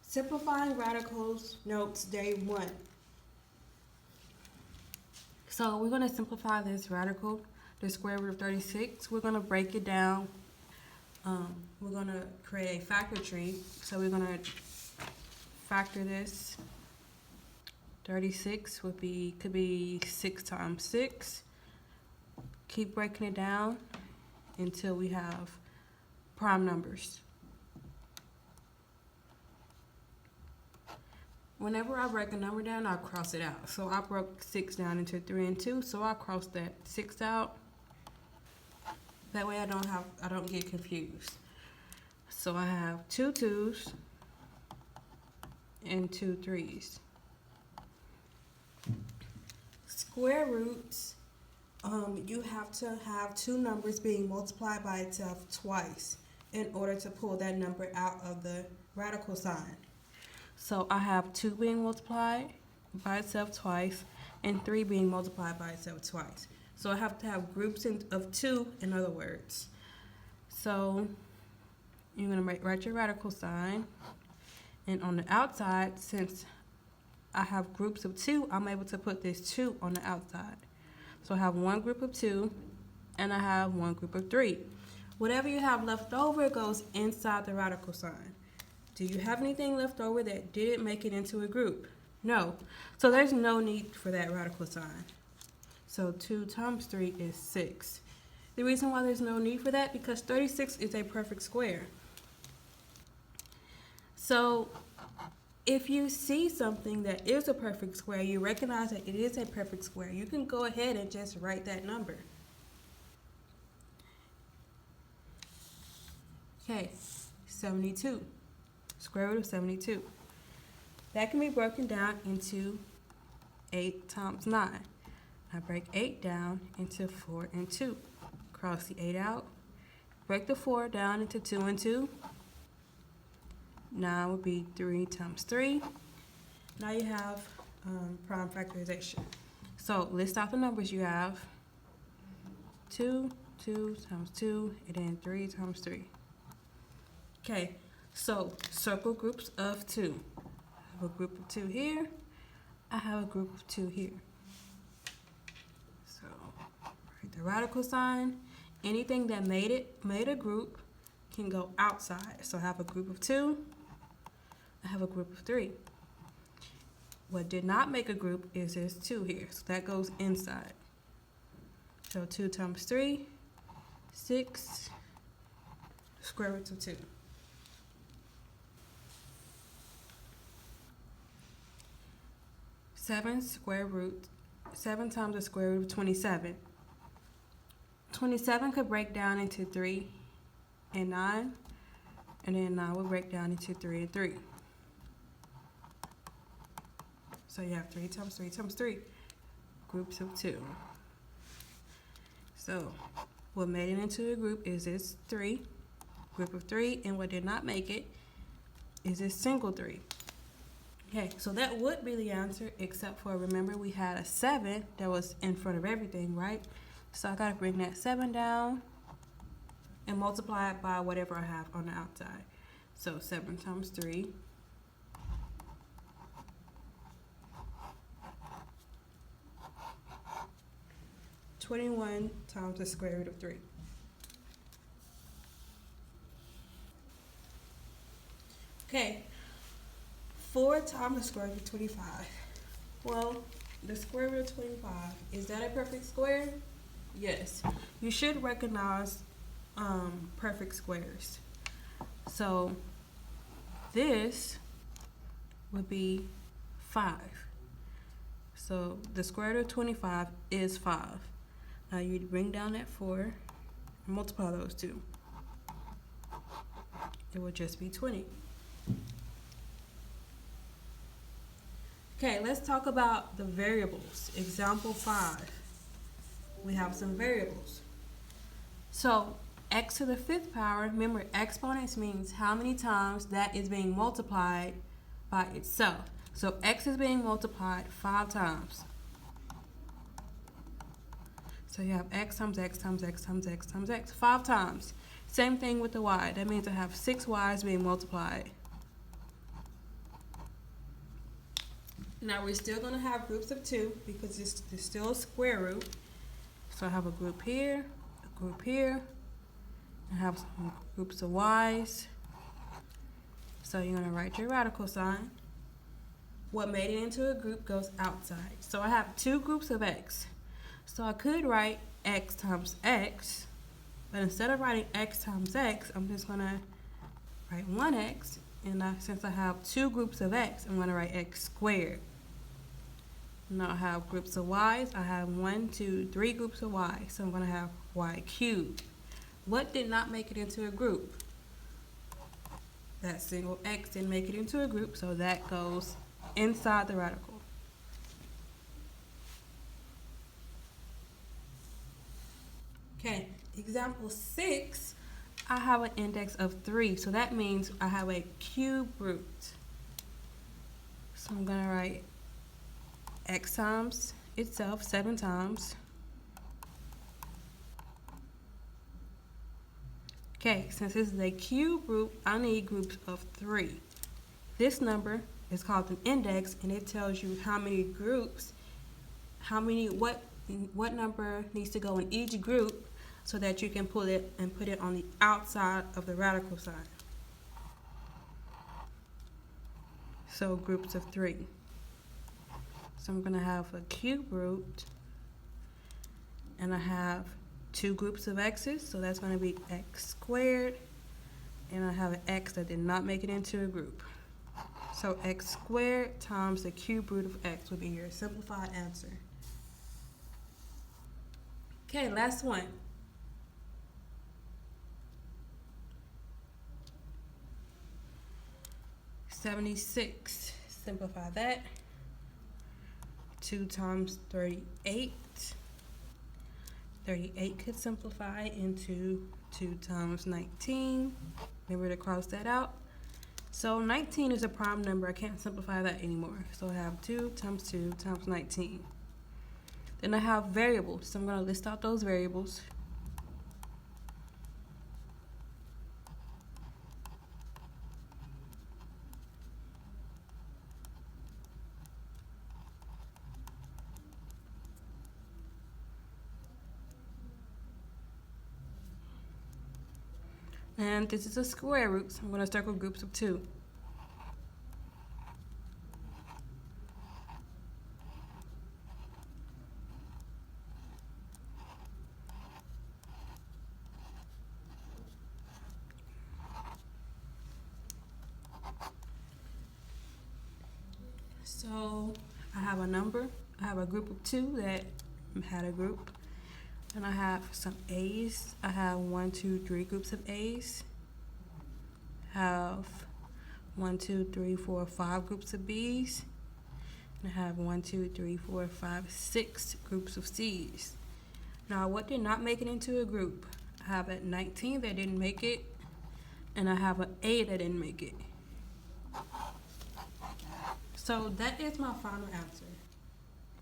Simplifying radicals notes day 1. So we're going to simplify this radical, the square root of 36. We're going to break it down. We're going to create a factor tree. So we're going to factor this. 36 could be 6 times 6. Keep breaking it down until we have prime numbers. Whenever I break a number down, I cross it out. So I broke 6 down into 3 and 2, so I crossed that 6 out. That way I don't get confused. So I have 2 2s and 2 3s. Square roots, you have to have two numbers being multiplied by itself twice in order to pull that number out of the radical sign. So I have 2 being multiplied by itself twice and 3 being multiplied by itself twice. So I have to have groups of 2, in other words. So you're going to write your radical sign. And on the outside, since I have groups of 2, I'm able to put this 2 on the outside. So I have one group of 2 and I have one group of 3. Whatever you have left over goes inside the radical sign. Do you have anything left over that didn't make it into a group? No. So there's no need for that radical sign. So 2 times 3 is 6. The reason why there's no need for that, because 36 is a perfect square. So if you see something that is a perfect square, you recognize that it is a perfect square, you can go ahead and just write that number. Okay, 72. Square root of 72. That can be broken down into 8 times 9. I break 8 down into 4 and 2. Cross the 8 out. Break the 4 down into 2 and 2. 9 would be 3 times 3. Now you have prime factorization. So list out the numbers you have. 2 times 2, and then 3 times 3. Okay. So, circle groups of 2. I have a group of 2 here. I have a group of 2 here. So, write the radical sign. Anything that made a group can go outside. So, I have a group of 2. I have a group of 3. What did not make a group is this 2 here. So, that goes inside. So, 2 times 3, 6, square roots of 2. 7 times the square root of 27. 27 could break down into 3 and 9, and then 9 will break down into 3 and 3. So you have 3 times 3 times 3, groups of 2. So what made it into a group is this 3, group of 3, and what did not make it is this single 3. Okay, so that would be the answer, except for, remember, we had a 7 that was in front of everything, right? So I gotta bring that 7 down and multiply it by whatever I have on the outside. So 7 times 3. (21) times the square root of 3. Okay. 4 times the square root of 25. Well, the square root of 25, is that a perfect square? Yes. You should recognize perfect squares. So this would be 5. So the square root of 25 is 5. Now you'd bring down that 4 and multiply those two. It would just be 20. Okay, let's talk about the variables. Example 5. We have some variables. So x to the 5th power, remember exponents means how many times that is being multiplied by itself. So x is being multiplied 5 times. So you have x times x times x times x times x 5 times. Same thing with the y. That means I have 6 y's being multiplied. Now we're still gonna have groups of 2 because it's still a square root. So I have a group here, a group here. I have some groups of y's. So you're gonna write your radical sign. What made it into a group goes outside. So I have 2 groups of x. So I could write x times x, but instead of writing x times x, I'm just gonna write 1x, and since I have 2 groups of x, I'm gonna write x squared. Now I have groups of y's. I have 1, 2, 3 groups of y, so I'm gonna have y cubed. What did not make it into a group? That single x didn't make it into a group, so that goes inside the radical. Okay, example 6, I have an index of 3, so that means I have a cube root. So I'm gonna write x times itself 7 times. Okay, since this is a cube root, I need groups of 3. This number is called an index, and it tells you how many groups, what number needs to go in each group so that you can pull it and put it on the outside of the radical sign. So groups of 3. So I'm gonna have a cube root, and I have 2 groups of x's, so that's gonna be x squared, and I have an x that did not make it into a group. So x squared times the cube root of x would be your simplified answer. Okay, last one. $76. Simplify that. 2 times 38. 38 could simplify into 2 times 19. Remember to cross that out. So 19 is a prime number. I can't simplify that anymore. So I have 2 times 2 times 19. Then I have variables. So I'm going to list out those variables. And this is a square root, so I'm going to circle groups of 2. So I have a number. I have a group of 2 that had a group. And I have some A's. I have 1, 2, 3 groups of A's. I have 1, 2, 3, 4, 5 groups of B's. And I have 1, 2, 3, 4, 5, 6 groups of C's. Now, what did not make it into a group? I have a 19 that didn't make it, and I have an A that didn't make it. So that is my final answer.